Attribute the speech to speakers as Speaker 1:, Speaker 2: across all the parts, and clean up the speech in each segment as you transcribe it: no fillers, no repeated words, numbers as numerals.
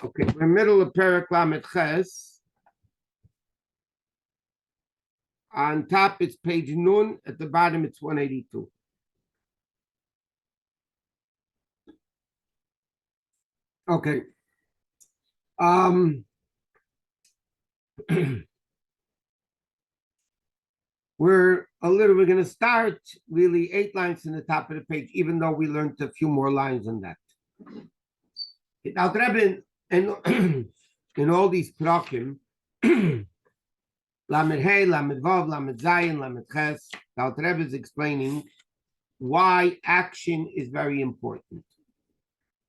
Speaker 1: Okay, we're middle of Perek Lamed Ches. On top, it's page Nun. At the bottom, it's 182. Okay. We're going to start really 8 lines in the top of the page, even though we learned a few more lines on that. Now, Rebbe, in all these prakim, Lamed Hey, Lamed Vav, Lamed Zayin, Lamed Ches, now Rebbe is explaining why action is very important.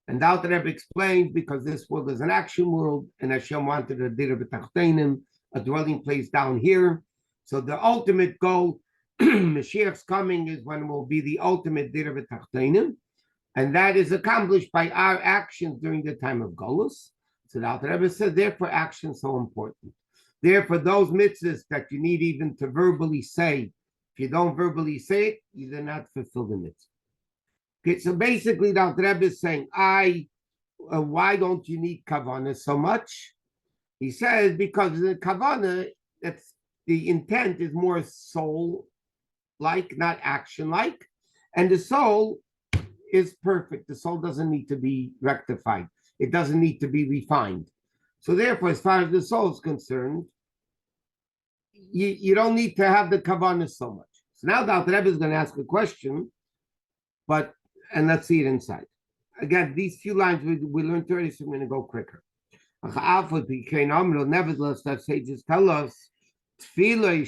Speaker 1: And the Rebbe explained because this world is an action world, and Hashem wanted a dir b'tachtenim, a dwelling place down here. So the ultimate goal, Mashiach's coming, is when it will be the ultimate dir b'tachtenim, and that is accomplished by our actions during the time of Golus. So the Rebbe said, therefore, action is so important. Therefore, those mitzvahs that you need even to verbally say, if you don't verbally say it, you do not fulfill the mitzvah. Okay, so basically, the Rebbe is saying, why don't you need kavanah so much? He says, because the kavanah, that's the intent is more soul-like, not action-like, and the soul is perfect. The soul doesn't need to be rectified. It doesn't need to be refined. So therefore, as far as the soul is concerned, you don't need to have the kavanah so much. So now the Rebbe is going to ask a question, and let's see it inside. Again, these few lines we learned already, so I'm going to go quicker. Nevertheless, that sages tell us, if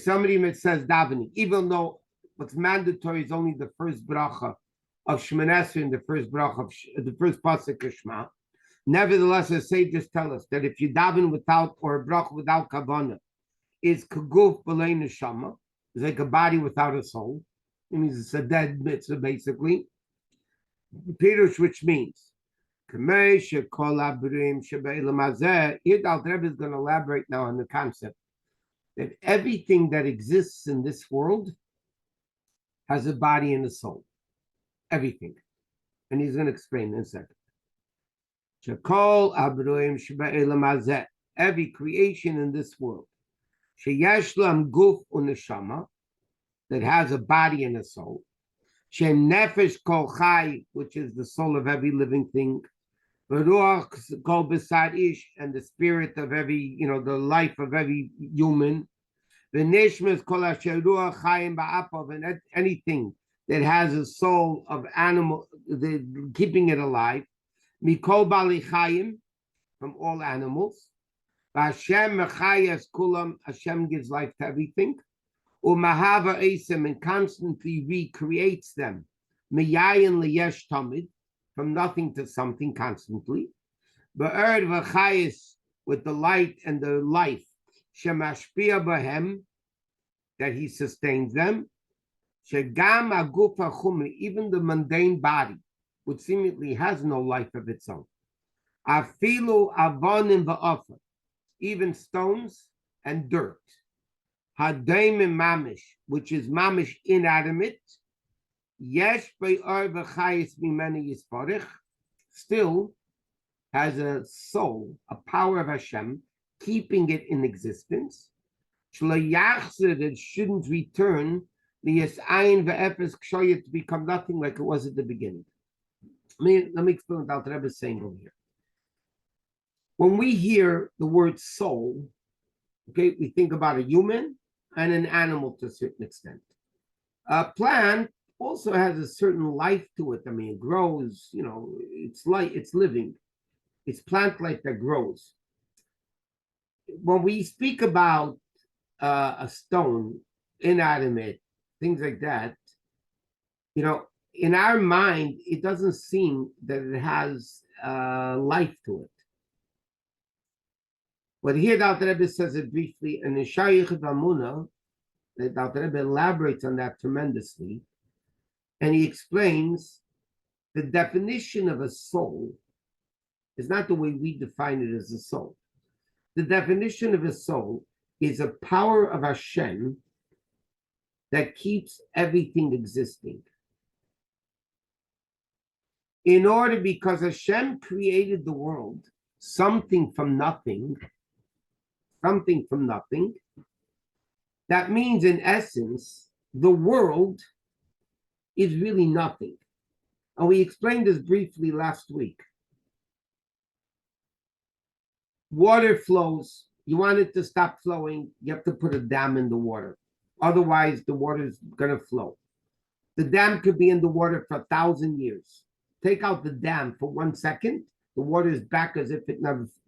Speaker 1: somebody says davening, even though what's mandatory is only the first bracha of Shemoneh Esrei and the first bracha of the first pasuk of Shema. Nevertheless, the sages tell us that if you daven without or a bracha without kavanah, is kaguf b'lei neshama, it's like a body without a soul. It means it's a dead mitzvah, basically. Pirush, which means here the Alter Rebbe is going to elaborate now on the concept that everything that exists in this world has a body and a soul. Everything. And he's going to explain in a second. Every creation in this world that has a body and a soul, nefesh kol chai, which is the soul of every living thing, v'ruach kol b'sar ish, and the spirit of every, the life of every human, v'nishmas kol asher ruach chayim ba'apav, and anything that has a soul of animal, keeping it alive, mikol bali chayim, from all animals, v'Hashem mechayes kulam, Hashem gives life to everything, Umahava Esim, and constantly recreates them. Meyayin leyesh tamid, from nothing to something constantly. Be'er v'chayis, with the light and the life. Shemashpia bahem, that he sustains them. Shegam agufa chumri, even the mundane body, which seemingly has no life of its own. Afilu avonim va'ofa, even stones and dirt. Hadaim mamish, which is mamish inanimate, yesh be'or v'chayis mimeni yisparich, still has a soul, a power of Hashem, keeping it in existence. Shlo it shouldn't return liyasayin ve'efes kshoyet, to become nothing like it was at the beginning. Let me explain what Alter Rebbe is saying over here. When we hear the word soul, okay, we think about a human and an animal to a certain extent. A plant also has a certain life to it. I mean, it grows, it's light, it's living. It's plant life that grows. When we speak about a stone, inanimate, things like that, in our mind, it doesn't seem that it has life to it. But here the Alter Rebbe says it briefly, and in Shayich V'Amuna, the Alter Rebbe elaborates on that tremendously, and he explains the definition of a soul is not the way we define it as a soul. The definition of a soul is a power of Hashem that keeps everything existing. because Hashem created the world, something from nothing, that means in essence, the world is really nothing. And we explained this briefly last week. Water flows. You want it to stop flowing, you have to put a dam in the water. Otherwise, the water is going to flow. The dam could be in the water for 1,000 years. Take out the dam for 1 second, the water is back as if it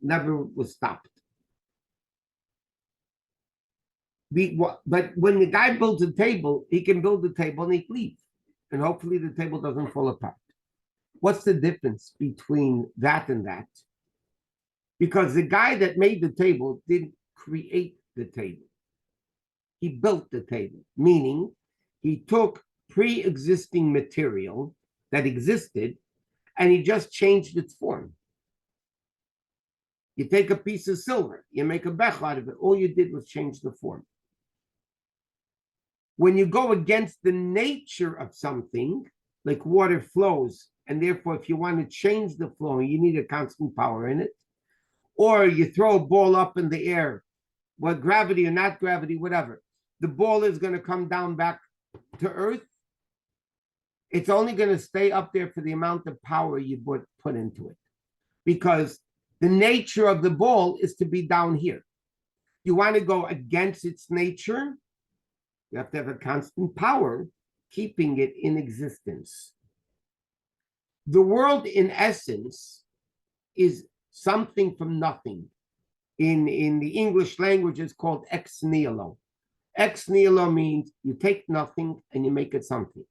Speaker 1: never was stopped. But when the guy builds a table, he can build the table and he leaves. And hopefully the table doesn't fall apart. What's the difference between that and that? Because the guy that made the table didn't create the table. He built the table, meaning he took pre-existing material that existed and he just changed its form. You take a piece of silver, you make a bech out of it. All you did was change the form. When you go against the nature of something, like water flows, and therefore if you want to change the flow, you need a constant power in it. Or you throw a ball up in the air, what gravity or not gravity, whatever. The ball is going to come down back to earth. It's only going to stay up there for the amount of power you put into it. Because the nature of the ball is to be down here. You want to go against its nature, you have to have a constant power keeping it in existence. The world, in essence, is something from nothing. In the English language, it's called ex nihilo. Ex nihilo means you take nothing and you make it something.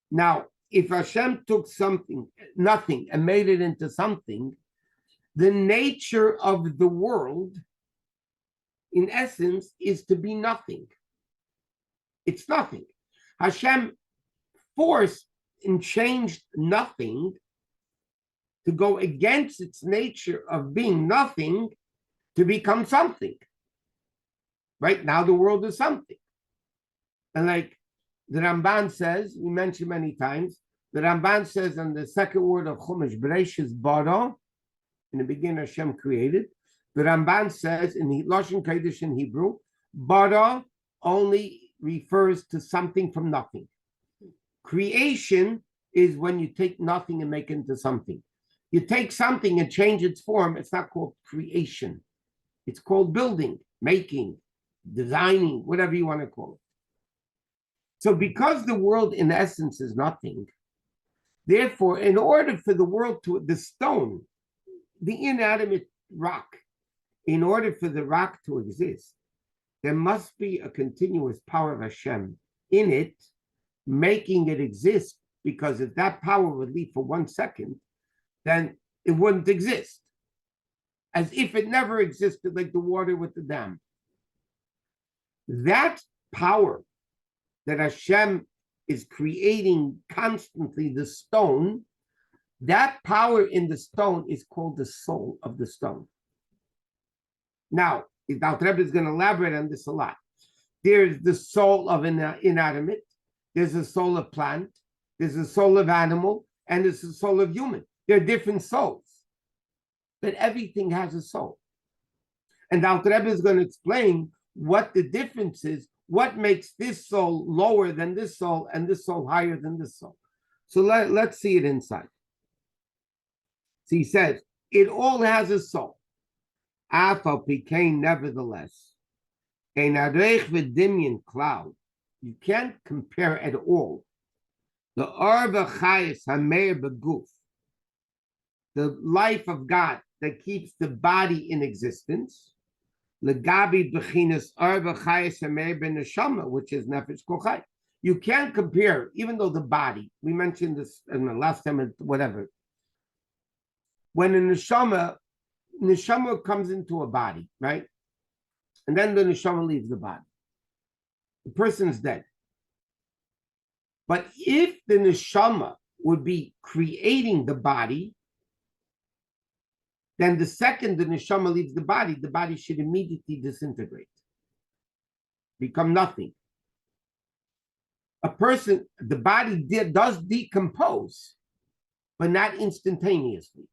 Speaker 1: Now, if Hashem took nothing, and made it into something, the nature of the world, in essence, is to be nothing. It's nothing. Hashem forced and changed nothing to go against its nature of being nothing to become something. Right now, the world is something. And like the Ramban says, we mentioned many times, the Ramban says in the second word of Chumash, Bereshis bara, in the beginning Hashem created. The Ramban says in the Lashon Kodesh in Hebrew, bara only refers to something from nothing. Creation is when you take nothing and make it into something. You take something and change its form, it's not called creation. It's called building, making, designing, whatever you want to call it. So because the world in essence is nothing, therefore, in order for the world the stone, the inanimate rock, in order for the rock to exist, there must be a continuous power of Hashem in it, making it exist, because if that power would leave for 1 second, then it wouldn't exist. As if it never existed, like the water with the dam. That power that Hashem is creating constantly, the stone, that power in the stone is called the soul of the stone. Now, Dr. Rebbe is going to elaborate on this a lot. There's the soul of an inanimate, there's a soul of plant, there's a soul of animal, and there's a soul of human. There are different souls, but everything has a soul. And Dr. Rebbe is going to explain what the difference is, what makes this soul lower than this soul and this soul higher than this soul. So let's see it inside. So he says, it all has a soul. Afal Pikain, nevertheless, a Nareich V'Dimyan cloud, you can't compare at all the Arba Chayes Hameir Beguf, the life of God that keeps the body in existence, Legabi Bechinas Arba Chayes Hameir Ben Neshama, which is Nefesh Kochai. You can't compare, even though the body, we mentioned this in the last time, whatever. When a neshama comes into a body, right? And then the neshama leaves the body. The person is dead. But if the neshama would be creating the body, then the second the neshama leaves the body should immediately disintegrate, become nothing. the body does decompose, but not instantaneously.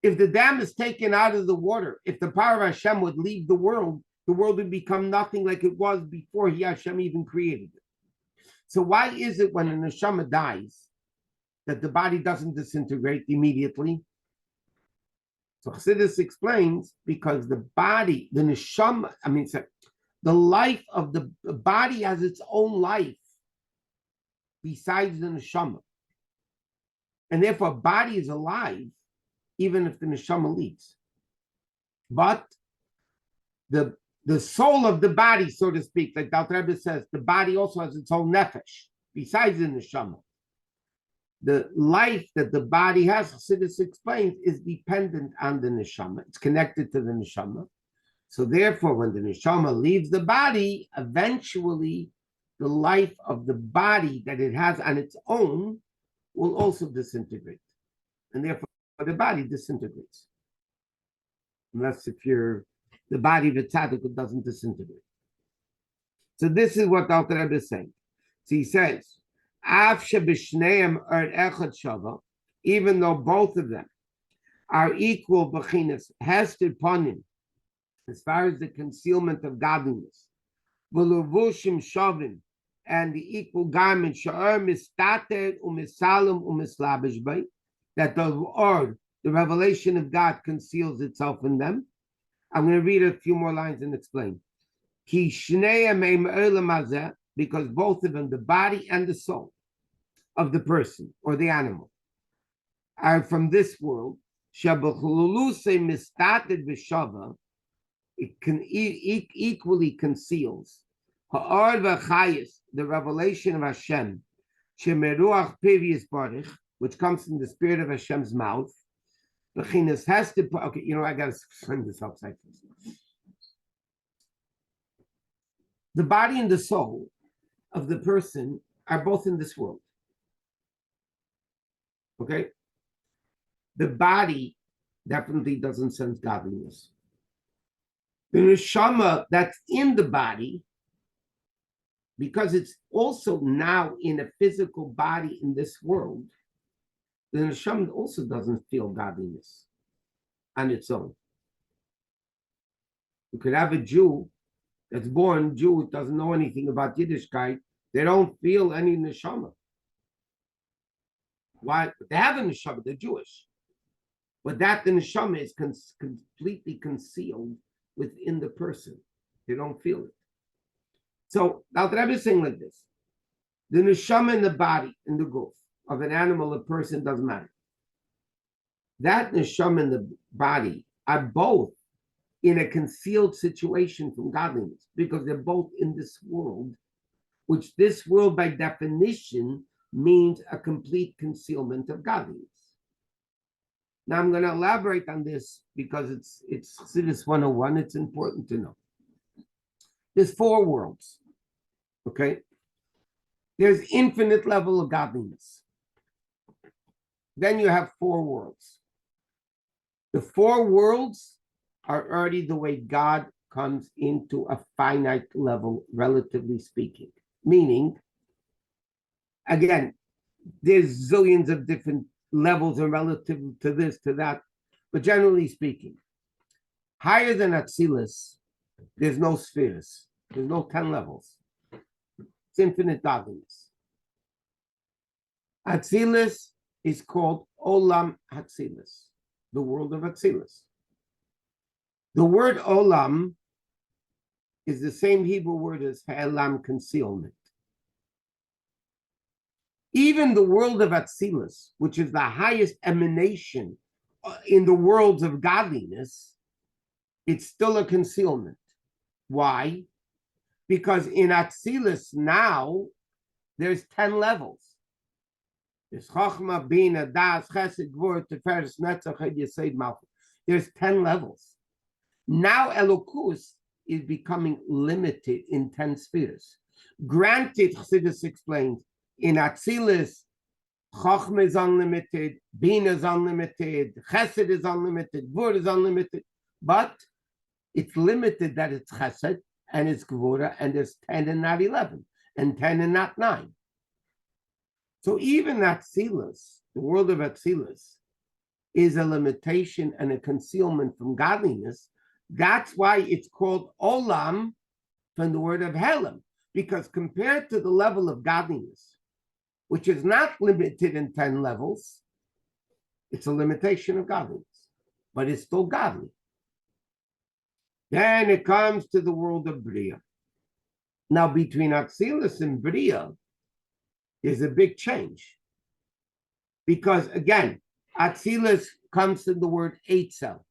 Speaker 1: If the dam is taken out of the water, if the power of Hashem would leave the world would become nothing like it was before Hashem even created it. So why is it when a neshama dies that the body doesn't disintegrate immediately? So Chassidus explains because the body, the neshama, the life of the body has its own life besides the neshama. And therefore, body is alive even if the neshama leaves. But the soul of the body, so to speak, like the Rebbe says, the body also has its own nefesh besides the neshama. The life that the body has, Chassidus explains, is dependent on the neshama. It's connected to the neshama. So therefore, when the neshama leaves the body, eventually the life of the body that it has on its own will also disintegrate. And therefore, the body disintegrates. Unless if the body of a tzaddik doesn't disintegrate. So this is what the Rebbe is saying. So he says, even though both of them are equal bechinas, hesed panim, as far as the concealment of godliness, v'levushim shavim, and the equal garment, sha'ar mistater u'misalem u'mislabish bay, that the revelation of God conceals itself in them. I'm going to read a few more lines and explain. Ki shneim me'im olam hazeh, because both of them, the body and the soul of the person or the animal, are from this world. Shabachululuse mistated b'shava, it can equally conceals ha'or v'chayis, the revelation of Hashem, shemeruach pivius barich, which comes from the spirit of Hashem's mouth. Bechinas has to. Okay, I got to explain this outside. The body and the soul of the person are both in this world. Okay? The body definitely doesn't sense godliness. The neshama that's in the body, because it's also now in a physical body in this world, the neshama also doesn't feel godliness on its own. You could have a Jew that's born Jew, doesn't know anything about Yiddishkeit. They don't feel any neshama. Why? They have a neshama, they're Jewish. But that the neshama is completely concealed within the person. They don't feel it. So now the Rebbe is saying like this: the neshama in the body, in the guf of an animal, a person, doesn't matter. That neshama in the body are both in a concealed situation from godliness, because they're both in this world, which this world by definition means a complete concealment of godliness. Now I'm going to elaborate on this because it's Chassidus 101. It's important to know. There's 4 worlds. Okay? There's infinite level of godliness. Then you have 4 worlds. The 4 worlds are already the way God comes into a finite level, relatively speaking. Meaning, again, there's zillions of different levels and relative to this, to that, but generally speaking, higher than Atzilus, there's no spheres. There's no 10 levels. It's infinite godliness. Atzilus is called Olam Hatzilus, the world of Atzilus. The word Olam is the same Hebrew word as Ha'elam, concealment. Even the world of Atzilus, which is the highest emanation in the worlds of godliness, it's still a concealment. Why? Because in Atzilus now, there's 10 levels. There's Chochmah, Bina, Das, Chesed, Gvur, Tiferes, Netzach, Yesod, Malchut. There's 10 levels. Now Elokus is becoming limited in 10 spheres. Granted, Chassidus explains, in Atzilus, Chochmah is unlimited, Bina is unlimited, Chesed is unlimited, Gvur is unlimited, but it's limited that it's Chesed and it's Gvura, and there's 10 and not 11. and 10 and not 9. So even Atzilus, the world of Atzilus, is a limitation and a concealment from godliness. That's why it's called Olam from the word of Helam, because compared to the level of godliness, which is not limited in 10 levels, it's a limitation of godliness, but it's still godly. Then it comes to the world of Bria. Now, between Atzilus and Bria, there's a big change. Because again, Atzilus comes from the word Eitzel,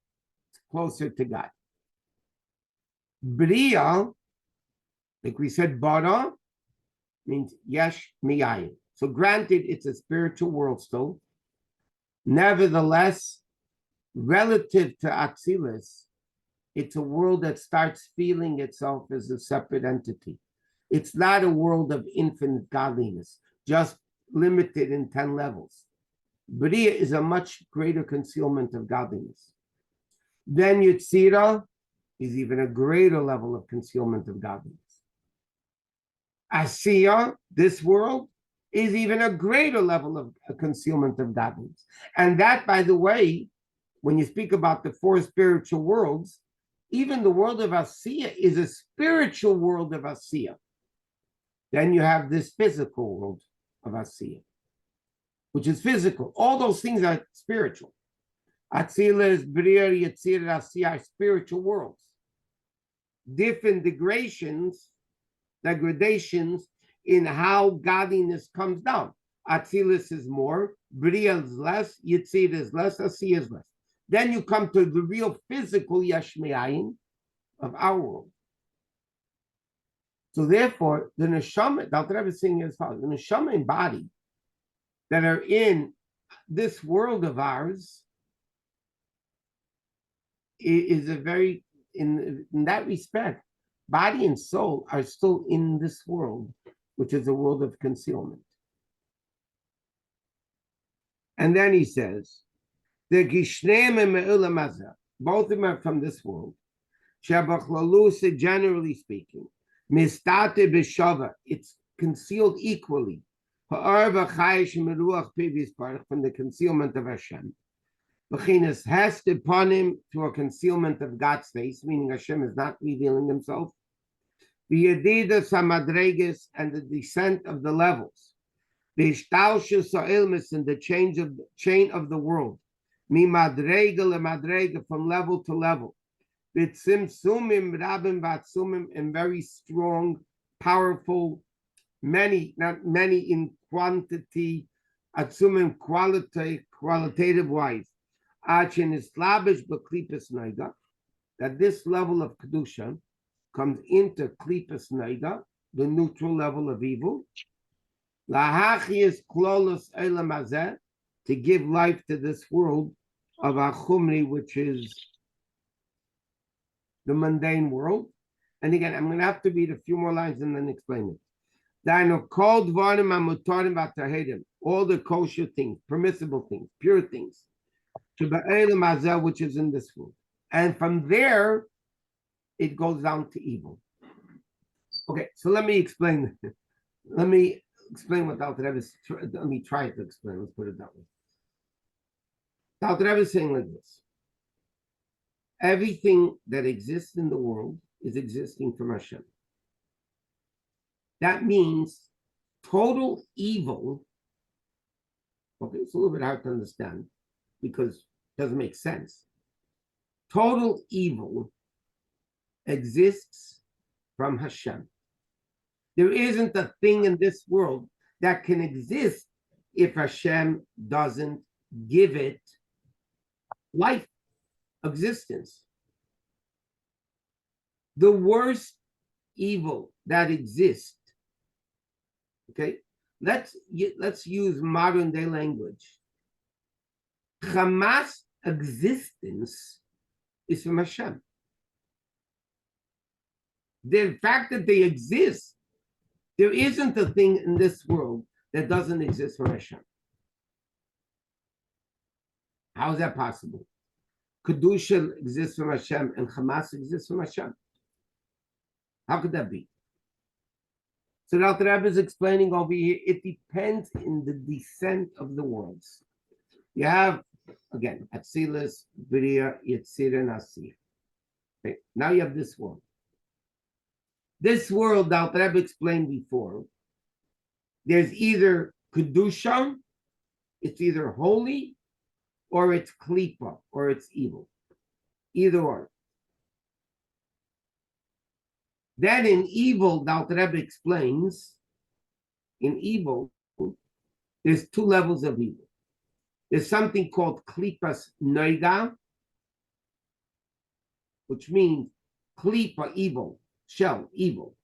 Speaker 1: it's closer to God. Bria, like we said, Bara, means Yesh Miyayin. So granted, it's a spiritual world still. Nevertheless, relative to Atzilus, it's a world that starts feeling itself as a separate entity. It's not a world of infinite godliness, just limited in 10 levels. Bria is a much greater concealment of godliness. Then Yetzirah is even a greater level of concealment of godliness. Asiya, this world, is even a greater level of concealment of godliness. And that, by the way, when you speak about the 4 spiritual worlds, even the world of Asiya is a spiritual world of Asiya. Then you have this physical world of Asiya, which is physical. All those things are spiritual. Atzilus, Bria, Yetzirah, Asiya are spiritual worlds. Different degradations in how godliness comes down. Atzilus is more, Bria is less, Yetzirah is less, Asiya is less. Then you come to the real physical Yesh Me'ayin of our world. So therefore, the neshama, the Alter Rebbe is saying as follows: the neshama and body that are in this world of ours is a very, in that respect, body and soul are still in this world, which is a world of concealment. And then he says, the Gishneim and Me'ulam Hazeh, both of them are from this world. Shabachlalus, generally speaking, Mistate b'shava, it's concealed equally. Ha'arva chayish meruach previous part from the concealment of Hashem. B'chinas hest upon him to a concealment of God's face, meaning Hashem is not revealing himself. The yedidas hamadreges and the descent of the levels. The ishtalshus ha'ilmis and the chain of the world. Mi madrega le madrega, from level to level. B'tzimtzumim rabim v'atzumim, and very strong, powerful, many, not many in quantity, atzumim qualitative wise. Achin is slavish b'klipus neiga, that this level of kedusha comes into klipus neiga, the neutral level of evil. Lahachias klolos elam hazeh, to give life to this world of achumri, which is the mundane world. And again, I'm going to have to read a few more lines and then explain it. All the kosher things, permissible things, pure things, which is in this world. And from there, it goes down to evil. Okay, so let me explain. Let me explain what Alter Rebbe is. Let me try to explain. Let's put it that way. Alter Rebbe is saying like this: everything that exists in the world is existing from Hashem. That means total evil. Okay, it's a little bit hard to understand because it doesn't make sense. Total evil exists from Hashem. There isn't a thing in this world that can exist if Hashem doesn't give it life, existence. The worst evil that exists, okay, let's use modern day language. Hamas existence is from Hashem. The fact that they exist, there isn't a thing in this world that doesn't exist from Hashem. How is that possible? Kedusha exists from Hashem and Hamas exists from Hashem. How could that be? So the Alter Rebbe is explaining over here, it depends in the descent of the worlds. You have, again, Atzilus, Bria, Yetzirah, and Asiyah. Okay, now you have this world. This world, the Alter Rebbe explained before, there's either Kedusha, it's either holy, or it's Klipa, or it's evil. Either or. Then in evil, the Alter Rebbe explains, in evil, there's two levels of evil. There's something called Klipas Noiga, which means Klipa, evil, shell, evil,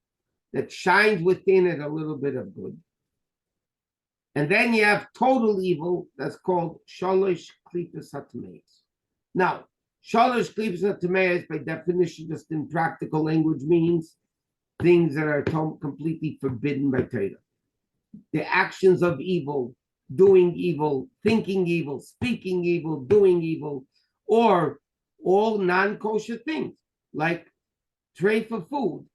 Speaker 1: that shines within it a little bit of good. And then you have total evil that's called Sholosh Klipas HaTameis. Now, Sholosh Klipas HaTameis, by definition, just in practical language, means things that are completely forbidden by Torah. The actions of evil, doing evil, thinking evil, speaking evil, doing evil, or all non-kosher things, like trade for food,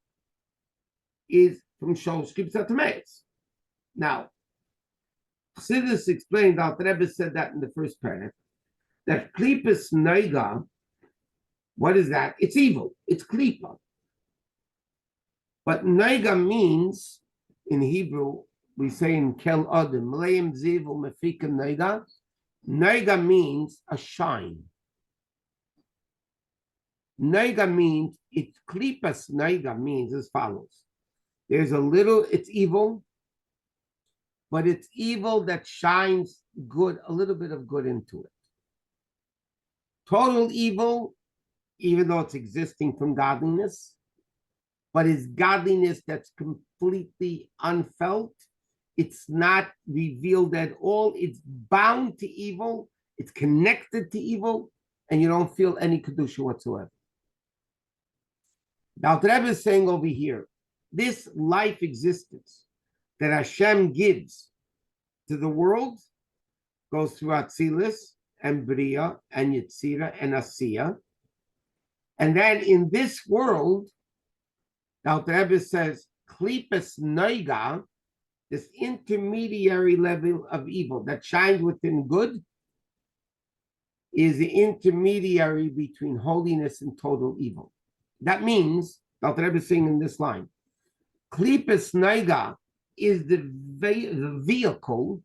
Speaker 1: is from Sholosh Klipas HaTameis. Now, Chassidus explained, Alter Rebbe said that in the first paragraph, that Klipas Noiga, what is that? It's evil. It's Klipa. But Noiga means, in Hebrew, we say in Kel Adam, Maleim Ziv Mefika Noiga. Noiga means a shine. Noiga means, it's Klipas Noiga means as follows. There's a little, it's evil, but it's evil that shines good, a little bit of good into it. Total evil, even though it's existing from godliness, but it's godliness that's completely unfelt. It's not revealed at all. It's bound to evil. It's connected to evil, and you don't feel any kedusha whatsoever. Now, the Rebbe is saying over here, this life existence that Hashem gives to the world goes through Atzilus and Bria and Yetzirah and Asiyah. And then in this world, the Alter Rebbe says, Klipas Noiga, this intermediary level of evil that shines within good, is the intermediary between holiness and total evil. That means, the Alter Rebbe is saying in this line, Klipas Noiga is the vehicle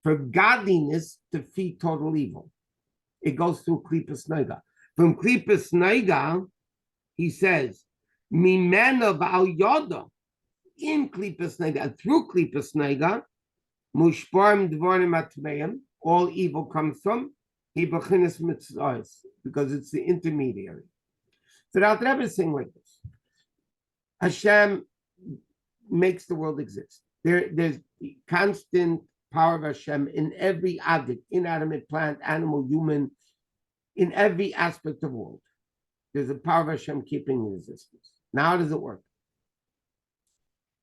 Speaker 1: for godliness to defeat total evil. It goes through Klipas Noiga. From Klipas Noiga, he says, Mimena Ba'al Yoda, in Klipas Noiga, through Klipas Noiga, Mushparim Dvorim Atmeim, all evil comes from, Hibachinis Mitzvahs, because it's the intermediary. So the Alter Rebbe is saying like this. Hashem makes the world exist. There's constant power of Hashem in every object, inanimate, plant, animal, human, in every aspect of the world. There's a power of Hashem keeping in existence. Now, how does it work?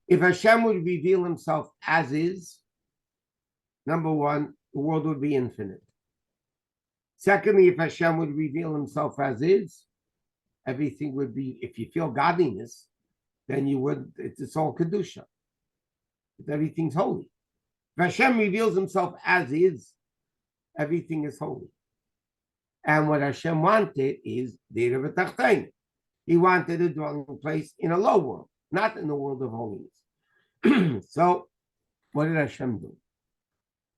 Speaker 1: If Hashem would reveal himself as is, number one, the world would be infinite. Secondly, if Hashem would reveal himself as is, everything would be, if you feel godliness, then you would, it's all Kedusha. Everything's holy. If Hashem reveals himself as is, everything is holy. And what Hashem wanted is Dira V'Tachtein. He wanted a dwelling place in a low world, not in the world of holiness. So, what did Hashem do?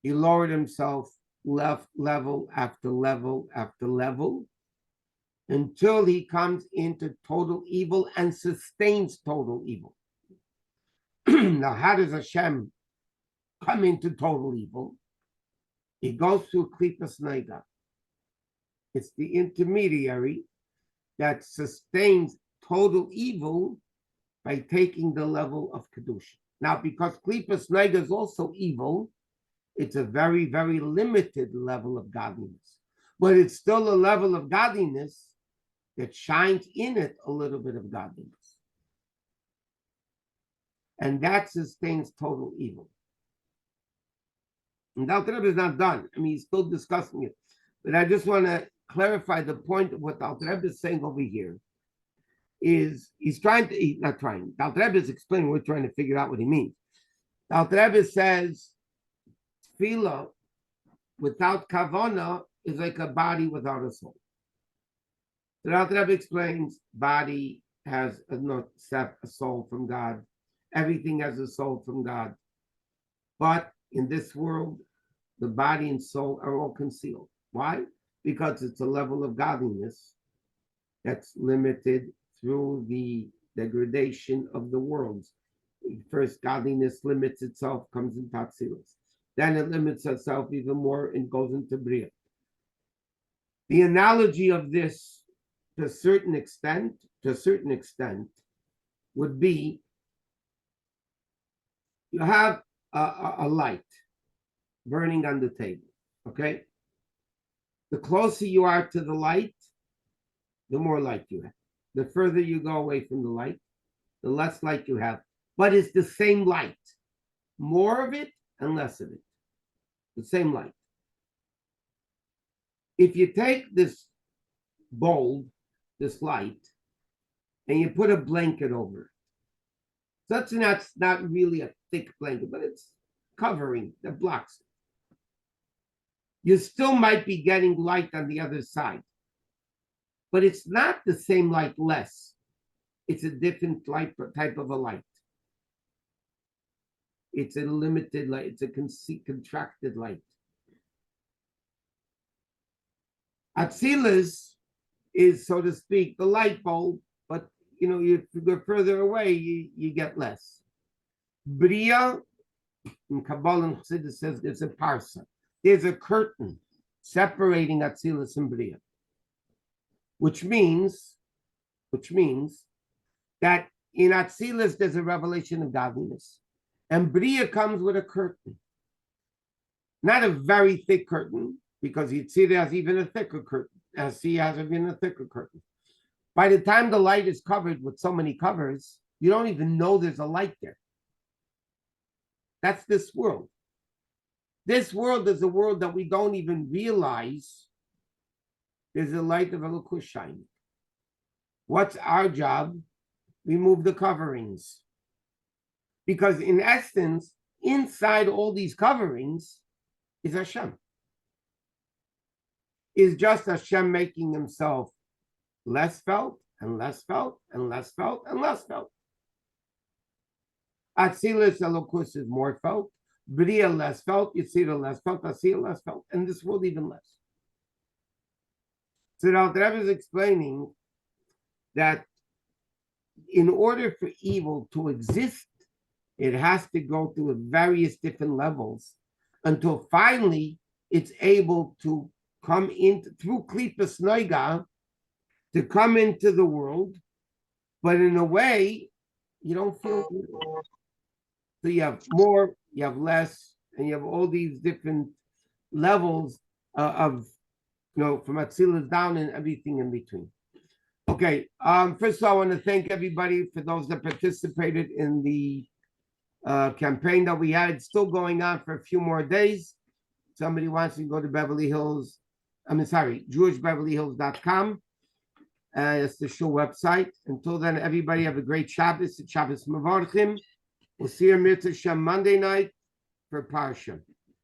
Speaker 1: He lowered himself level after level after level until he comes into total evil and sustains total evil. Now, how does Hashem come into total evil? He goes through Klipas Noiga. It's the intermediary that sustains total evil by taking the level of Kedusha. Now, because Klipas Noiga is also evil, it's a very, very limited level of godliness. But it's still a level of godliness that shines in it a little bit of godliness. And that sustains total evil. And the Alter Rebbe is not done. I mean, he's still discussing it. But I just want to clarify the point of what the Alter Rebbe is saying over here. is he's trying to, he's not trying. The Alter Rebbe is explaining, we're trying to figure out what he means. The Alter Rebbe says, tefillah without kavana is like a body without a soul. The Alter Rebbe explains, body has a soul from God. Everything has a soul from God. But in this world, the body and soul are all concealed. Why? Because it's a level of godliness that's limited through the degradation of the worlds. First, godliness limits itself, comes in Tatsilas. Then it limits itself even more and goes into Bria. The analogy of this, to a certain extent, would be you have a light burning on the table, okay? The closer you are to the light, the more light you have. The further you go away from the light, the less light you have. But it's the same light. More of it and less of it. The same light. If you take this bulb, this light, and you put a blanket over it, that's not really a thick blanket, but it's covering that blocks it. You still might be getting light on the other side, but it's not the same light less. It's a different light type of a light. It's a limited light. It's a contracted light. Atzilus is, so to speak, the light bulb, but you go further away, you get less. Bria, in Kabbalah and Chassidus says there's a parsa. There's a curtain separating Atzilus and Bria, which means that in Atzilus there's a revelation of godliness, and Bria comes with a curtain, not a very thick curtain, because Yitzhak has even a thicker curtain, as he has even a thicker curtain. By the time the light is covered with so many covers, you don't even know there's a light there. That's this world. This world is a world that we don't even realize there's a light of Elokus shining. What's our job? Remove the coverings. Because in essence, inside all these coverings is Hashem. Is just Hashem making himself less felt and less felt and less felt and less felt. Atzilus Elokus is more felt. Bria less felt, Yitzhak less felt, Asiya less felt, and this world even less. So the Alter Rebbe is explaining that in order for evil to exist, it has to go through various different levels until finally it's able to come into, through Klipas Noiga, to come into the world, but in a way, you don't feel good. So you have more, you have less, and you have all these different levels of, from Atzilus down and everything in between. Okay, first of all, I want to thank everybody for those that participated in the campaign that we had. It's still going on for a few more days. Somebody wants to go to JewishBeverlyHills.com. It's the show website. Until then, everybody have a great Shabbos. Shabbos Mavarchim. We'll see you Mitzvah Shem Monday night for Parsha.